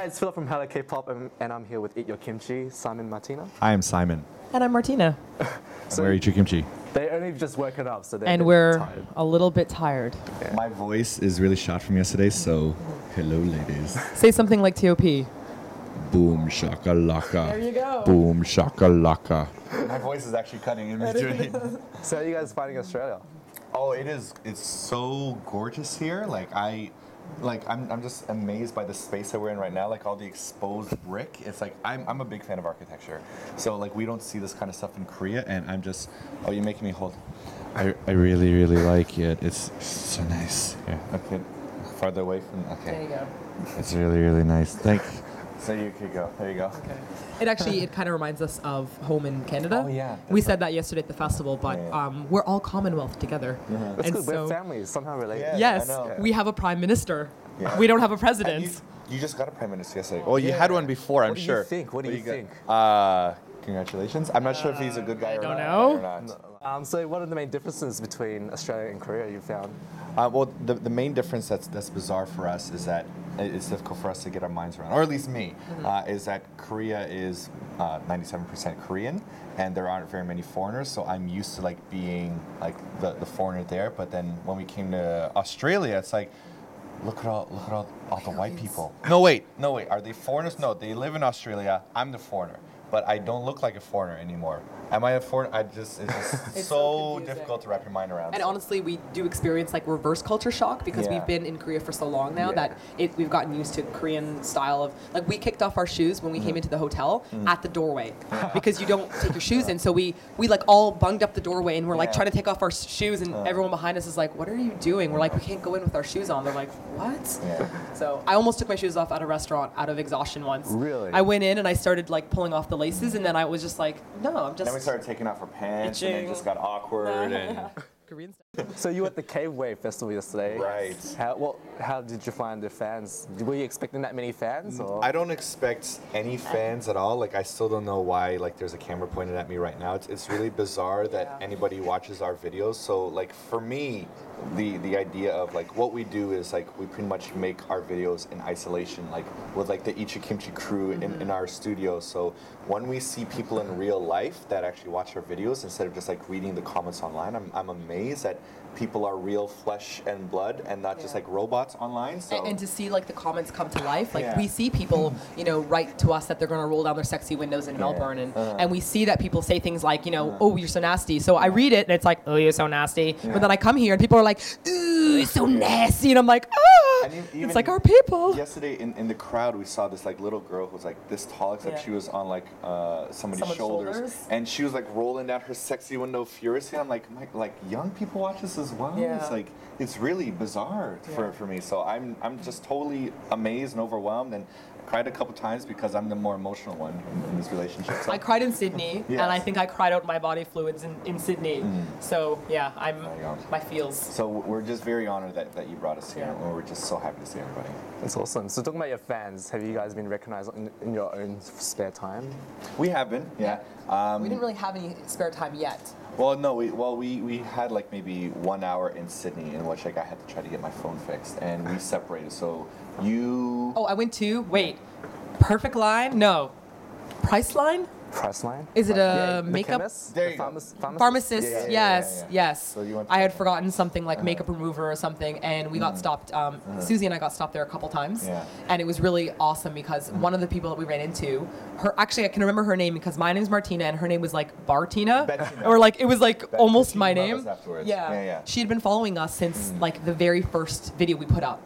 Hi, it's Philip from hellokpop, and I'm here with Eat Your Kimchi, Simon, Martina. I am Simon. And I'm Martina. So we're Eat Your Kimchi. They only just woken up, so they're And a bit we're tired. a little bit tired. Yeah. My voice is really shot from yesterday, so hello, ladies. Say something like TOP. Boom shakalaka. There you go. Boom shakalaka. My voice is actually cutting in between. So how are you guys finding Australia? Oh, it is. It's so gorgeous here. I'm just amazed by the space that we're in right now. Like all the exposed brick. It's like I'm a big fan of architecture. So like we don't see this kind of stuff in Korea, and I'm just. Oh, you're making me hold. I really like it. It's so nice. Yeah. Okay. Farther away from. Okay. There you go. It's really nice. Thank you. So you could go. There you go. Okay. It kind of reminds us of home in Canada. Oh, yeah. We said that yesterday at the festival, but we're all Commonwealth together. Yeah. That's And good. so, We're families, somehow related. Yeah. yes, I know. we have a prime minister. Yeah. We don't have a president. You just got a prime minister yesterday. Oh, you had one before, I'm sure. What do you think? Congratulations. I'm not sure if he's a good guy or don't not. know. Or not. So what are the main differences between Australia and Korea you found? Well, the main difference that's bizarre for us is that it's difficult for us to get our minds around, or at least me, is that Korea is 97% Korean, and there aren't very many foreigners. So I'm used to like being like the foreigner there. But then when we came to Australia, it's like, look at all the white people. No wait. Are they foreigners? No, they live in Australia. I'm the foreigner, but I don't look like a foreigner anymore. Am I a foreigner? It's just It's so confusing. difficult to wrap your mind around. And honestly, we do experience like reverse culture shock because Yeah. we've been in Korea for so long now Yeah. that we've gotten used to Korean style of like we kicked off our shoes when we came into the hotel at the doorway because you don't take your shoes in. So we like all bunged up the doorway and we're like Yeah. trying to take off our shoes and everyone behind us is like, "What are you doing?" We're like, "We can't go in with our shoes on." They're like, "What?" Yeah. So I almost took my shoes off at a restaurant out of exhaustion once. Really? I went in and I started like pulling off the laces and then I was just like, "No, I'm just." Then we started taking off our pants, and Itching. it just got awkward. And Korean style. So you were at the Cave Wave Festival yesterday. Right. How did you find the fans? Were you expecting that many fans? Or? I don't expect any fans at all. Like I still don't know why. Like there's a camera pointed at me right now. It's really bizarre that anybody watches our videos. So like for me, the idea of like what we do is like we pretty much make our videos in isolation, like with like the EatYourKimchi crew in our studio. So when we see people in real life that actually watch our videos instead of just like reading the comments online, I'm amazed that people are real flesh and blood and not just like robots online. So And to see like the comments come to life, like Yeah. we see people, write to us that they're going to roll down their sexy windows in Melbourne, and we see that people say things like, "Oh, you're so nasty." So I read it and it's like, "Oh, you're so nasty," but then I come here and people are like, "Ooh, it's so nasty," and I'm like, "Ah!" And even It's like our people. Yesterday in the crowd, we saw this like little girl who was like this tall, except Yeah. she was on like somebody's Someone's shoulders. and she was like rolling down her sexy window furiously. I'm like, like young people watch this as well. Yeah. It's like it's really bizarre for me. So I'm just totally amazed and overwhelmed, and I cried a couple times because I'm the more emotional one in this relationship. So I cried in Sydney, Yes. and I think I cried out my body fluids in Sydney. So yeah, I'm There you go. my feels. So we're just very honored that you brought us here, Yeah. and we're just so happy to see everybody. That's awesome. So talking about your fans, have you guys been recognized in your own spare time? We have been, yeah. We didn't really have any spare time yet. Well, no, we had like maybe 1 hour in Sydney in which like I had to try to get my phone fixed, and we separated. So you. Oh, I went to Perfect Line? No, Priceline? Priceline? Is it Yeah, a the makeup? chemist? There The you go. Pharmacist, Yeah, yeah, yes, yeah. yes. So you went to- I had forgotten something like makeup remover or something, and we got stopped. Susie and I got stopped there a couple times, Yeah. and it was really awesome because one of the people that we ran into, actually I can remember her name because my name's Martina and her name was like Bartina, Bettina. or like it was like almost she my emailed name. us afterwards. Yeah. Yeah, yeah. She had been following us since like the very first video we put up.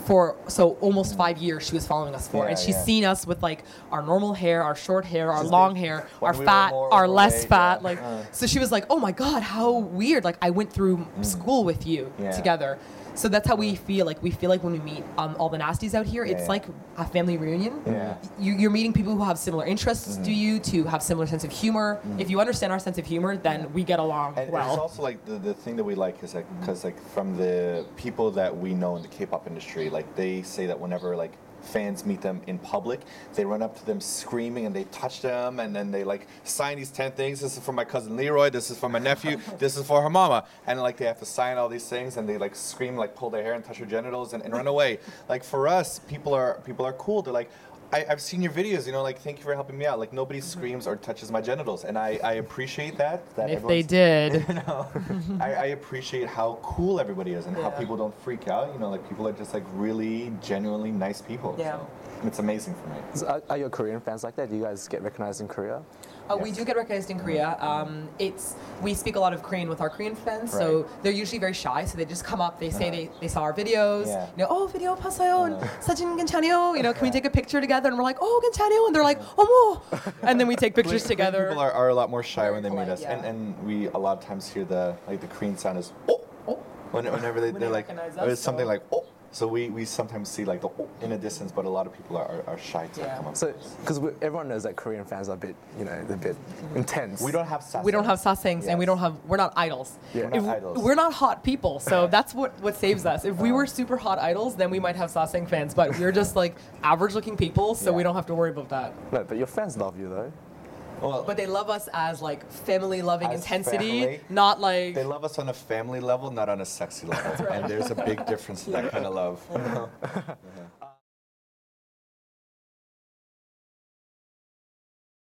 For almost 5 years she was following us for, Yeah, and she's yeah. seen us with like our normal hair, our short hair, our She's long been- hair, when our we were fat, more our less overweight, fat, yeah. like so she was like, "Oh my god, how weird, like I went through school with you Yeah. together." So that's how we feel like when we meet all the nasties out here, it's yeah. like a family reunion. Yeah. You're meeting people who have similar interests to you, to have similar sense of humor. If you understand our sense of humor, then we get along And well. it's also like the thing that we like is like because like from the people that we know in the K-pop industry, like they say that whenever like fans meet them in public, they run up to them screaming and they touch them, and then they like sign these 10 things. This is for my cousin Leroy, this is for my nephew, this is for her mama, and like they have to sign all these things, and they like scream, like pull their hair and touch her genitals and run away. Like for us, people are cool. They're like, I've seen your videos, you know, like, thank you for helping me out. Like, nobody screams or touches my genitals, and I appreciate that. If they did. You know, I appreciate how cool everybody is and how people don't freak out. You know, like, people are just, like, really, genuinely nice people. Yeah. So it's amazing for me. So are your Korean fans like that? Do you guys get recognized in Korea? We do get recognized in Korea. We speak a lot of Korean with our Korean friends, so they're usually very shy. So they just come up, they say they saw our videos. You know, oh, video 봤어요, 사진 괜찮아요. You know, can we take a picture together? And we're like, oh, 괜찮아요. And they're like, 어머. And then we take pictures together. People are a lot more shy when they meet us, yeah. and we a lot of times hear the Korean sound is oh, whenever they're like, or it's something like oh. So we sometimes see like the in a distance, but a lot of people are shy to come up. So, because everyone knows that Korean fans are a bit, you know, they're a bit intense. We don't have sasaengs. We don't have sasaengs, and we're not idols. Yeah. We're not idols. We're not hot people, so that's what saves us. If we were super hot idols, then we might have sasaeng fans, but we're just like average-looking people, so we don't have to worry about that. No, but your fans love you though. Well, But they love us as like family-loving As intensity, family. not like. they love us on a family level, not on a sexy level. And there's a big difference in that kind of love.